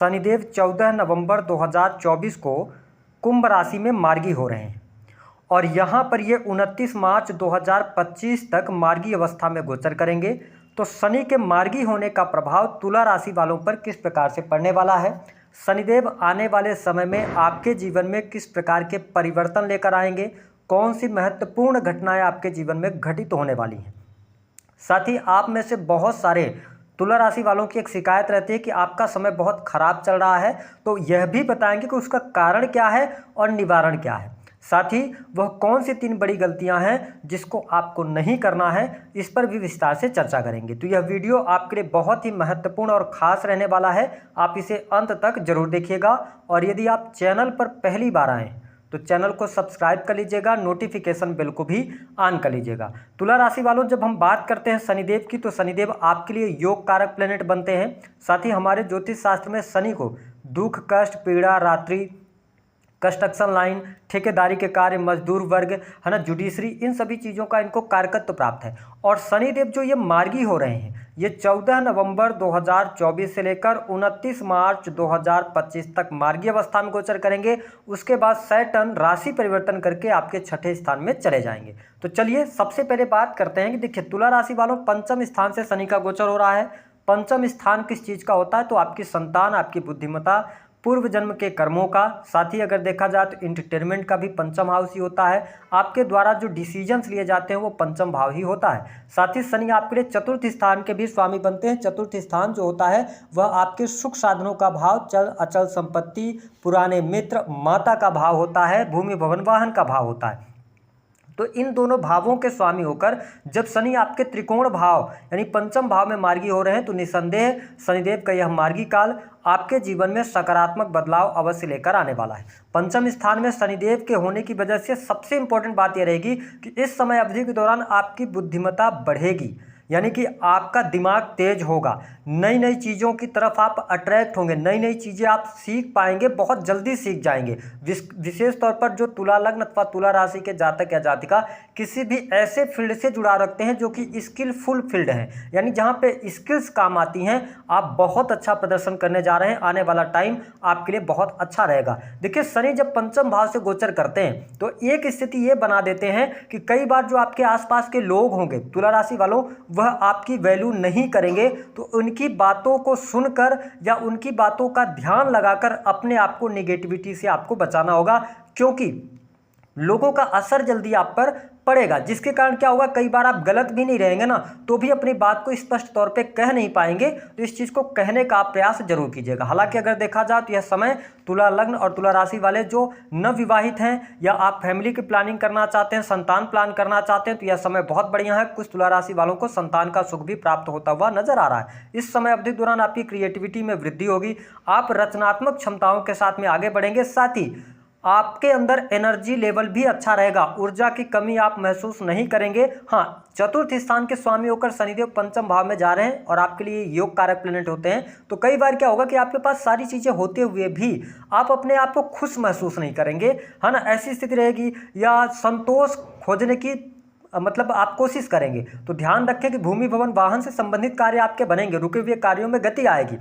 शनिदेव 14 नवंबर 2024 को कुंभ राशि में मार्गी हो रहे हैं और यहाँ पर ये 29 मार्च 2025 तक मार्गी अवस्था में गोचर करेंगे। तो शनि के मार्गी होने का प्रभाव तुला राशि वालों पर किस प्रकार से पड़ने वाला है, शनिदेव आने वाले समय में आपके जीवन में किस प्रकार के परिवर्तन लेकर आएंगे, कौन सी महत्वपूर्ण घटनाएं आपके जीवन में घटित होने वाली हैं। साथ ही आप में से बहुत सारे तुला राशि वालों की एक शिकायत रहती है कि आपका समय बहुत खराब चल रहा है, तो यह भी बताएंगे कि उसका कारण क्या है और निवारण क्या है। साथ ही वह कौन सी 3 बड़ी गलतियां हैं जिसको आपको नहीं करना है, इस पर भी विस्तार से चर्चा करेंगे। तो यह वीडियो आपके लिए बहुत ही महत्वपूर्ण और ख़ास रहने वाला है, आप इसे अंत तक जरूर देखिएगा। और यदि आप चैनल पर पहली बार आएँ तो चैनल को सब्सक्राइब कर लीजिएगा, नोटिफिकेशन बेल को भी ऑन कर लीजिएगा। तुला राशि वालों, जब हम बात करते हैं शनिदेव की, तो शनिदेव आपके लिए योग कारक प्लेनेट बनते हैं। साथ ही हमारे ज्योतिष शास्त्र में शनि को दुख, कष्ट, पीड़ा, रात्रि, कंस्ट्रक्शन लाइन, ठेकेदारी के कार्य, मजदूर वर्ग, है ना, जुडिशरी, इन सभी चीज़ों का इनको कारकत्व प्राप्त है। और शनिदेव जो ये मार्गी हो रहे हैं, ये 14 नवंबर 2024 से लेकर 29 मार्च 2025 तक मार्गी अवस्था में गोचर करेंगे। उसके बाद सैटर्न राशि परिवर्तन करके आपके 6ठे स्थान में चले जाएंगे। तो चलिए सबसे पहले बात करते हैं कि देखिए, तुला राशि वालों, पंचम स्थान से शनि का गोचर हो रहा है। पंचम स्थान किस चीज़ का होता है? तो आपकी संतान, आपकी बुद्धिमत्ता, पूर्व जन्म के कर्मों का। साथ ही अगर देखा जाए तो एंटरटेनमेंट का भी पंचम हाउस ही होता है। आपके द्वारा जो डिसीजंस लिए जाते हैं वो पंचम भाव ही होता है। साथ ही शनि आपके लिए चतुर्थ स्थान के भी स्वामी बनते हैं। चतुर्थ स्थान जो होता है वह आपके सुख साधनों का भाव, चल अचल संपत्ति, पुराने मित्र, माता का भाव होता है, भूमि भवन वाहन का भाव होता है। तो इन दोनों भावों के स्वामी होकर जब शनि आपके त्रिकोण भाव यानी पंचम भाव में मार्गी हो रहे हैं, तो निसंदेह शनिदेव का यह मार्गी काल आपके जीवन में सकारात्मक बदलाव अवश्य लेकर आने वाला है। पंचम स्थान में शनिदेव के होने की वजह से सबसे इंपॉर्टेंट बात यह रहेगी कि इस समय अवधि के दौरान आपकी बुद्धिमत्ता बढ़ेगी, यानी कि आपका दिमाग तेज होगा, नई नई चीज़ों की तरफ आप अट्रैक्ट होंगे, नई नई चीज़ें आप सीख पाएंगे, बहुत जल्दी सीख जाएंगे। विशेष तौर पर जो तुला लग्न अथवा तुला राशि के जातक या जातिका किसी भी ऐसे फील्ड से जुड़ा रखते हैं जो कि स्किलफुल फील्ड है, यानी जहाँ पे स्किल्स काम आती हैं, आप बहुत अच्छा प्रदर्शन करने जा रहे हैं। आने वाला टाइम आपके लिए बहुत अच्छा रहेगा। देखिए, शनि जब पंचम भाव से गोचर करते हैं तो एक स्थिति ये बना देते हैं कि कई बार जो आपके आसपास के लोग होंगे तुला राशि वालों, वह आपकी वैल्यू नहीं करेंगे। तो उनकी बातों को सुनकर या उनकी बातों का ध्यान लगाकर अपने आप को नेगेटिविटी से आपको बचाना होगा, क्योंकि लोगों का असर जल्दी आप पर पड़ेगा, जिसके कारण क्या होगा, कई बार आप गलत भी नहीं रहेंगे ना, तो भी अपनी बात को स्पष्ट तौर पे कह नहीं पाएंगे। तो इस चीज़ को कहने का आप प्रयास जरूर कीजिएगा। हालांकि अगर देखा जाए तो यह समय तुला लग्न और तुला राशि वाले जो नवविवाहित हैं या आप फैमिली की प्लानिंग करना चाहते हैं, संतान प्लान करना चाहते हैं, तो यह समय बहुत बढ़िया है। कुछ तुला राशि वालों को संतान का सुख भी प्राप्त होता हुआ नजर आ रहा है। इस समय अवधि दौरान आपकी क्रिएटिविटी में वृद्धि होगी, आप रचनात्मक क्षमताओं के साथ में आगे बढ़ेंगे। साथ ही आपके अंदर एनर्जी लेवल भी अच्छा रहेगा, ऊर्जा की कमी आप महसूस नहीं करेंगे। हाँ, चतुर्थ स्थान के स्वामी होकर शनिदेव पंचम भाव में जा रहे हैं और आपके लिए योग कारक प्लेनेट होते हैं। तो कई बार क्या होगा कि आपके पास सारी चीज़ें होते हुए भी आप अपने आप को खुश महसूस नहीं करेंगे, है ना, ऐसी स्थिति रहेगी। या संतोष खोजने की मतलब आप कोशिश करेंगे। तो ध्यान रखें कि भूमि भवन वाहन से संबंधित कार्य आपके बनेंगे, रुके हुए कार्यों में गति आएगी।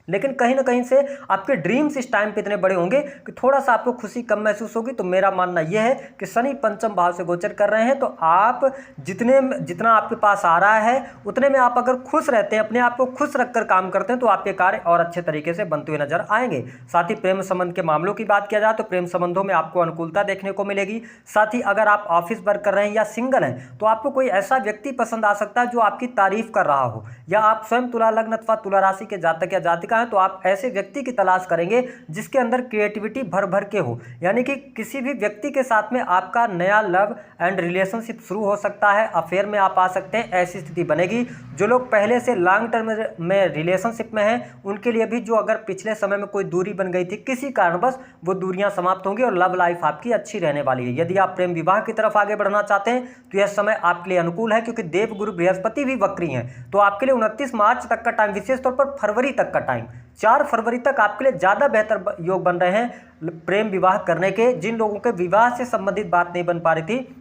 लेकिन कहीं ना कहीं से आपके ड्रीम्स इस टाइम पे इतने बड़े होंगे कि थोड़ा सा आपको खुशी कम महसूस होगी। तो मेरा मानना यह है कि शनि पंचम भाव से गोचर कर रहे हैं, तो आप जितना आपके पास आ रहा है उतने में आप अगर खुश रहते हैं, अपने आप को खुश रखकर काम करते हैं, तो आपके कार्य और अच्छे तरीके से बनते हुए नजर आएंगे। साथ ही प्रेम संबंध के मामलों की बात किया जाए तो प्रेम संबंधों में आपको अनुकूलता देखने को मिलेगी। साथ ही अगर आप ऑफिस वर्क कर रहे हैं या सिंगल हैं, तो आपको कोई ऐसा व्यक्ति पसंद आ सकता है जो आपकी तारीफ कर रहा हो, या आप स्वयं तुला लग्न अथवा तुला राशि के जातक या जातिका तो आप ऐसे व्यक्ति की तलाश करेंगे जिसके अंदर क्रिएटिविटी भर भर के हो, यानी कि किसी भी व्यक्ति के साथ में आपका नया लव एंड रिलेशनशिप शुरू हो सकता है, अफेयर में आप आ सकते हैं, ऐसी स्थिति बनेगी। जो लोग पहले से लॉन्ग टर्म में रिलेशनशिप में हैं उनके लिए भी, जो अगर पिछले समय में कोई दूरी बन गई थी किसी कारणवश, वो दूरियां समाप्त होंगी और लव लाइफ आपकी अच्छी रहने वाली है। यदि आप प्रेम विवाह की तरफ आगे बढ़ना चाहते हैं तो यह समय आपके लिए अनुकूल है, क्योंकि देव गुरु बृहस्पति भी वक्री हैं। तो आपके लिए 29 मार्च तक का टाइम, विशेष तौर पर फरवरी तक का टाइम, 4 फरवरी तक आपके लिए ज़्यादा बेहतर योग बन रहे हैं प्रेम विवाह करने के। जिन लोगों के विवाह से संबंधित बात नहीं बन पा रही थी,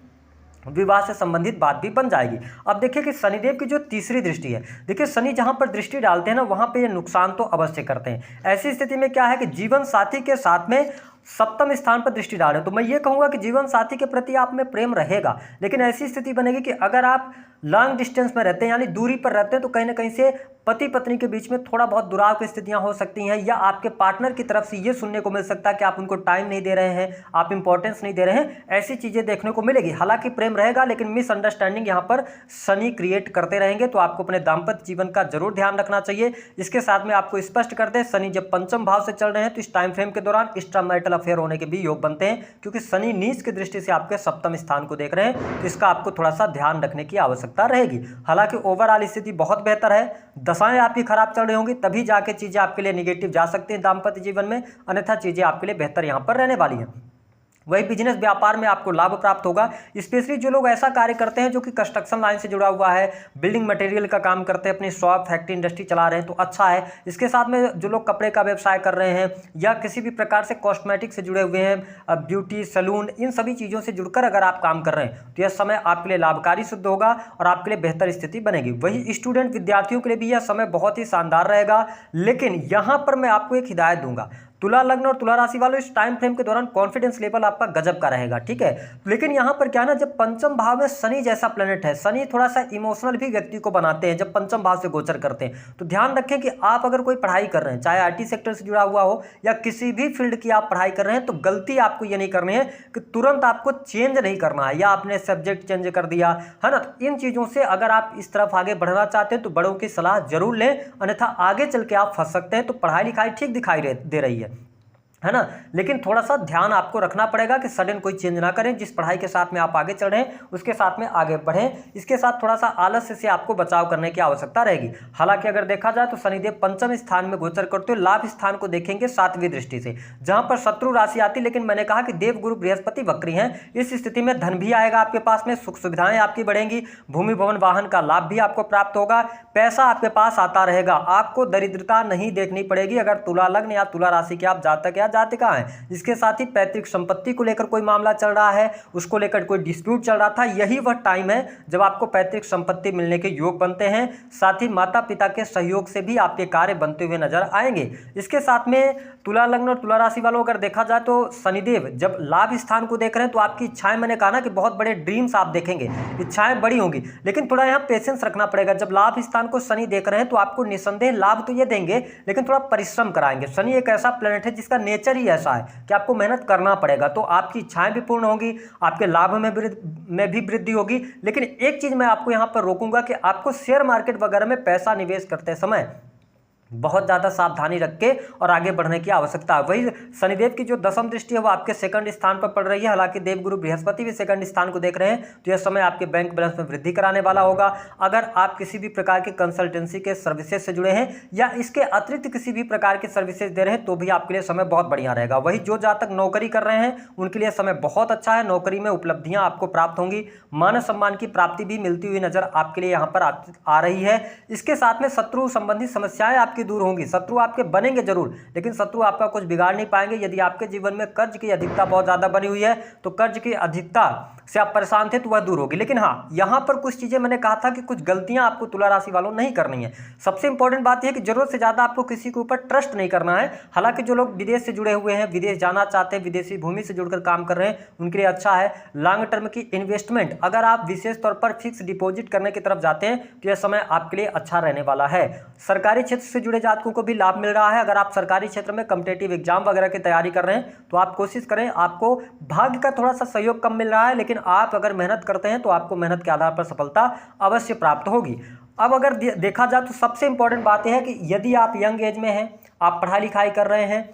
विवाह से संबंधित बात भी बन जाएगी। अब देखिए कि शनिदेव की जो तीसरी दृष्टि है, देखिए शनि जहां पर दृष्टि डालते हैं ना, वहां पे ये नुकसान तो अवश्य करते हैं। ऐसी स्थिति में क्या है कि जीवन साथी के साथ में सप्तम स्थान पर दृष्टि डाल रहे हैं, तो मैं ये कहूंगा कि जीवन साथी के प्रति आप में प्रेम रहेगा, लेकिन ऐसी स्थिति बनेगी कि अगर आप लॉन्ग डिस्टेंस में रहते हैं यानी दूरी पर रहते हैं, तो कहीं ना कहीं से पति पत्नी के बीच में थोड़ा बहुत दुराव की स्थितियां हो सकती हैं, या आपके पार्टनर की तरफ से ये सुनने को मिल सकता है कि आप उनको टाइम नहीं दे रहे हैं, आप इंपॉर्टेंस नहीं दे रहे हैं, ऐसी चीजें देखने को मिलेगी। हालांकि प्रेम रहेगा, लेकिन मिसअंडरस्टैंडिंग यहाँ पर शनि क्रिएट करते रहेंगे, तो आपको अपने दाम्पत्य जीवन का जरूर ध्यान रखना चाहिए। इसके साथ में आपको स्पष्ट कर दें, शनि जब पंचम भाव से चल रहे हैं तो इस टाइम फ्रेम के दौरान एक्स्ट्रा मैरिटल अफेयर होने के भी योग बनते हैं, क्योंकि शनि नीच की दृष्टि से आपके सप्तम स्थान को देख रहे हैं, तो इसका आपको थोड़ा सा ध्यान रखने की आवश्यकता रहेगी। हालांकि ओवरऑल स्थिति बहुत बेहतर है, दशाएं आपकी खराब चल रही होंगी तभी जाके चीजें आपके लिए निगेटिव जा सकती हैं दाम्पत्य जीवन में, अन्यथा चीजें आपके लिए बेहतर यहां पर रहने वाली हैं। वही बिजनेस व्यापार में आपको लाभ प्राप्त होगा, स्पेशली जो लोग ऐसा कार्य करते हैं जो कि कंस्ट्रक्शन लाइन से जुड़ा हुआ है, बिल्डिंग मटेरियल का काम करते हैं, अपनी शॉप फैक्ट्री इंडस्ट्री चला रहे हैं, तो अच्छा है। इसके साथ में जो लोग कपड़े का व्यवसाय कर रहे हैं या किसी भी प्रकार से कॉस्मेटिक से जुड़े हुए हैं, ब्यूटी सैलून, इन सभी चीज़ों से जुड़कर अगर आप काम कर रहे हैं तो यह समय आपके लिए लाभकारी सिद्ध होगा और आपके लिए बेहतर स्थिति बनेगी। वही स्टूडेंट विद्यार्थियों के लिए भी यह समय बहुत ही शानदार रहेगा, लेकिन यहाँ पर मैं आपको एक हिदायत दूंगा, तुला लग्न और तुला राशि वालों, इस टाइम फ्रेम के दौरान कॉन्फिडेंस लेवल आपका गजब का रहेगा, ठीक है। लेकिन यहाँ पर क्या ना, जब पंचम भाव में शनि जैसा प्लेनेट है, शनि थोड़ा सा इमोशनल भी व्यक्ति को बनाते हैं जब पंचम भाव से गोचर करते हैं, तो ध्यान रखें कि आप अगर कोई पढ़ाई कर रहे हैं, चाहे आईटी सेक्टर से जुड़ा हुआ हो या किसी भी फील्ड की आप पढ़ाई कर रहे हैं, तो गलती आपको ये नहीं करनी है कि तुरंत आपको चेंज नहीं करना है या आपने सब्जेक्ट चेंज कर दिया है ना। तो इन चीज़ों से अगर आप इस तरफ आगे बढ़ना चाहते हैं तो बड़ों की सलाह जरूर लें, अन्यथा आगे चल के आप फंस सकते हैं। तो पढ़ाई लिखाई ठीक दिखाई दे रही है ना, लेकिन थोड़ा सा ध्यान आपको रखना पड़ेगा कि सडन कोई चेंज ना करें, जिस पढ़ाई के साथ में आप आगे चल रहे हैं उसके साथ में आगे बढ़ें। इसके साथ थोड़ा सा आलस्य से आपको बचाव करने की आवश्यकता रहेगी। हालांकि अगर देखा जाए तो शनिदेव पंचम स्थान में गोचर करते हुए लाभ स्थान को देखेंगे सातवीं दृष्टि से, जहां पर शत्रु राशि आती, लेकिन मैंने कहा कि देव गुरु बृहस्पति वक्री हैं, इस स्थिति में धन भी आएगा आपके पास में, सुख सुविधाएं आपकी बढ़ेंगी, भूमि भवन वाहन का लाभ भी आपको प्राप्त होगा, पैसा आपके पास आता रहेगा, आपको दरिद्रता नहीं देखनी पड़ेगी अगर तुला लग्न या तुला राशि के आप जातक या जातिका हैं। इसके साथ ही पैतृक संपत्ति को लेकर कोई मामला चल रहा है, उसको लेकर कोई डिस्प्यूट चल रहा था, यही वह टाइम है जब आपको पैतृक संपत्ति मिलने के योग बनते हैं। साथ ही माता पिता के सहयोग से भी आपके कार्य बनते हुए नजर आएंगे। इसके साथ में तुला लग्न और तुला राशि वालों अगर देखा जाए तो शनिदेव जब लाभ स्थान को देख रहे हैं तो आपकी इच्छाएं, मैंने कहा ना कि बहुत बड़े ड्रीम्स आप देखेंगे, इच्छाएं बड़ी होंगी, लेकिन थोड़ा यहाँ पेशेंस रखना पड़ेगा। जब लाभ स्थान को शनि देख रहे हैं तो आपको निसंदेह लाभ तो ये देंगे, लेकिन थोड़ा परिश्रम कराएंगे। शनि एक ऐसा प्लैनेट है जिसका नेचर ही ऐसा है कि आपको मेहनत करना पड़ेगा, तो आपकी इच्छाएं भी पूर्ण होंगी, आपके लाभ में भी वृद्धि होगी। लेकिन एक चीज मैं आपको यहाँ पर रोकूंगा कि आपको शेयर मार्केट वगैरह में पैसा निवेश करते समय बहुत ज़्यादा सावधानी रख के और आगे बढ़ने की आवश्यकता है। वही शनिदेव की जो दसम दृष्टि है वो आपके सेकंड स्थान पर पड़ रही है, हालांकि देवगुरु बृहस्पति भी सेकंड स्थान को देख रहे हैं, तो यह समय आपके बैंक बैलेंस में वृद्धि कराने वाला होगा। अगर आप किसी भी प्रकार की कंसल्टेंसी के सर्विसेज से जुड़े हैं या इसके अतिरिक्त किसी भी प्रकार की सर्विसेज दे रहे हैं तो भी आपके लिए समय बहुत बढ़िया रहेगा। वही जो जातक नौकरी कर रहे हैं उनके लिए समय बहुत अच्छा है, नौकरी में उपलब्धियां आपको प्राप्त होंगी, मान सम्मान की प्राप्ति भी मिलती हुई नजर आपके लिए यहाँ पर आ रही है। इसके साथ में शत्रु संबंधी समस्याएं आपकी दूर होंगी, शत्रु आपके बनेंगे जरूर, लेकिन शत्रु आपका कुछ बिगाड़ नहीं पाएंगे। यदि आपके जीवन में कर्ज की अधिकता बहुत ज्यादा बनी हुई है तो कर्ज की अधिकता से आप परेशान थे तो वह दूर होगी। लेकिन हाँ, यहां पर कुछ चीजें मैंने कहा था कि कुछ गलतियां आपको तुला राशि वालों नहीं करनी है। सबसे इंपॉर्टेंट बात यह है कि जरूरत से ज्यादा आपको किसी के ऊपर ट्रस्ट नहीं करना है। हालांकि जो लोग विदेश से जुड़े हुए हैं, विदेश जाना चाहते हैं, विदेशी भूमि से जुड़कर काम कर रहे हैं, उनके लिए अच्छा है। लॉन्ग टर्म की इन्वेस्टमेंट, अगर आप विशेष तौर पर फिक्स डिपॉजिट करने की तरफ जाते हैं तो यह समय आपके लिए अच्छा रहने वाला है। सरकारी क्षेत्र से जुड़े जातकों को भी लाभ मिल रहा है। अगर आप सरकारी क्षेत्र में कॉम्पिटिटिव एग्जाम वगैरह की तैयारी कर रहे हैं तो आप कोशिश करें, आपको भाग्य का थोड़ा सा सहयोग कम मिल रहा है, लेकिन आप अगर मेहनत करते हैं तो आपको मेहनत के आधार पर सफलता अवश्य प्राप्त होगी। अब अगर देखा जाए तो सबसे इंपॉर्टेंट बात यह है कि यदि आप यंग एज में हैं, आप पढ़ाई लिखाई कर रहे हैं,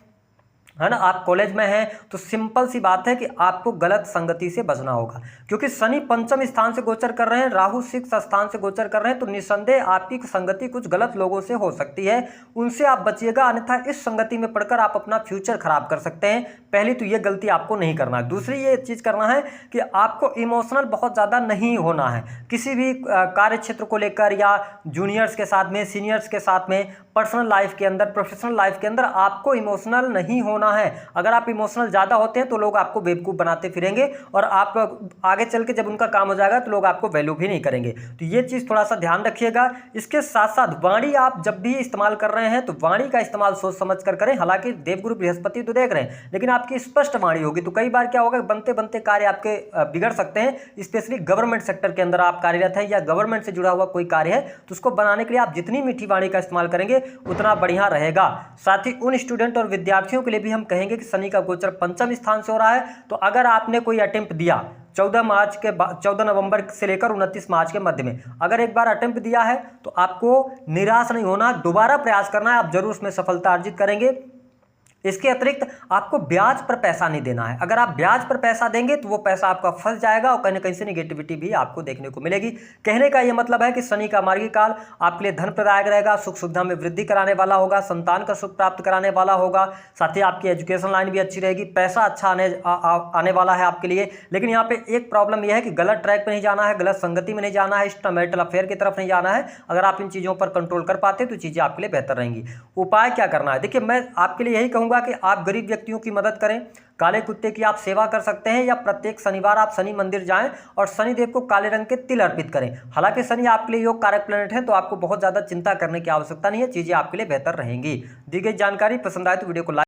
है ना, आप कॉलेज में हैं, तो सिंपल सी बात है कि आपको गलत संगति से बचना होगा, क्योंकि शनि पंचम स्थान से गोचर कर रहे हैं, राहु सिक्स्थ स्थान से गोचर कर रहे हैं, तो निसंदेह आपकी संगति कुछ गलत लोगों से हो सकती है, उनसे आप बचिएगा, अन्यथा इस संगति में पड़कर आप अपना फ्यूचर खराब कर सकते हैं। पहली तो ये गलती आपको नहीं करना है। दूसरी ये चीज़ करना है कि आपको इमोशनल बहुत ज़्यादा नहीं होना है किसी भी कार्य क्षेत्र को लेकर, या जूनियर्स के साथ में, सीनियर्स के साथ में, पर्सनल लाइफ के अंदर, प्रोफेशनल लाइफ के अंदर आपको इमोशनल नहीं होना ना है। अगर आप इमोशनल ज़्यादा होते हैं तो लोग आपको बेवकूफ़ बनाते फिरेंगे और आप आगे चल के जब उनका काम हो जाएगा तो लोग आपको वैल्यू भी नहीं करेंगे। तो ये चीज़ थोड़ा सा ध्यान रखिएगा। इसके साथ साथ वाणी आप जब भी इस्तेमाल कर रहे हैं तो वाणी का इस्तेमाल सोच समझ कर करें। हालांकि देवगुरु बृहस्पति तो देख रहे हैं, लेकिन आपकी स्पष्ट वाणी होगी तो कई बार क्या होगा, बनते बनते कार्य आपके बिगड़ सकते हैं। स्पेशली गवर्नमेंट सेक्टर के अंदर आप कार्यरत हैं या गवर्नमेंट से जुड़ा हुआ कोई कार्य है तो उसको बनाने के लिए आप जितनी मीठी वाणी का इस्तेमाल करेंगे उतना बढ़िया रहेगा। साथ ही उन स्टूडेंट और विद्यार्थियों के लिए भी हम कहेंगे कि शनि का गोचर पंचम स्थान से हो रहा है, तो अगर आपने कोई अटेम्प्ट दिया 14 नवंबर से लेकर 29 मार्च के मध्य में, अगर एक बार अटेम्प्ट दिया है तो आपको निराश नहीं होना, दोबारा प्रयास करना है, आप जरूर उसमें सफलता अर्जित करेंगे। इसके अतिरिक्त आपको ब्याज पर पैसा नहीं देना है। अगर आप ब्याज पर पैसा देंगे तो वो पैसा आपका फंस जाएगा और कहीं ना कहीं से निगेटिविटी भी आपको देखने को मिलेगी। कहने का ये मतलब है कि शनि का मार्गी काल आपके लिए धन प्रदायक रहेगा, सुख सुविधा में वृद्धि कराने वाला होगा, संतान का सुख प्राप्त कराने वाला होगा, साथ ही आपकी एजुकेशन लाइन भी अच्छी रहेगी, पैसा अच्छा आने वाला है आपके लिए। लेकिन यहाँ पे एक प्रॉब्लम यह है कि गलत ट्रैक पर नहीं जाना है, गलत संगति में नहीं जाना है, एक्स्ट्रामैरिटल अफेयर की तरफ नहीं जाना है। अगर आप इन चीज़ों पर कंट्रोल कर पाते तो चीज़ें आपके लिए बेहतर रहेंगी। उपाय क्या करना है, देखिए मैं आपके लिए यही कहूँगा कि आप गरीब व्यक्तियों की मदद करें, काले कुत्ते की आप सेवा कर सकते हैं या प्रत्येक शनिवार आप शनि मंदिर जाएं और शनिदेव को काले रंग के तिल अर्पित करें। हालांकि शनि आपके लिए योग कारक प्लैनेट है तो आपको बहुत ज़्यादा चिंता करने की आवश्यकता नहीं है, चीज़ें आपके लिए बेहतर रहेंगी। दी गई जानकारी पसंद आए तो वीडियो को लाइक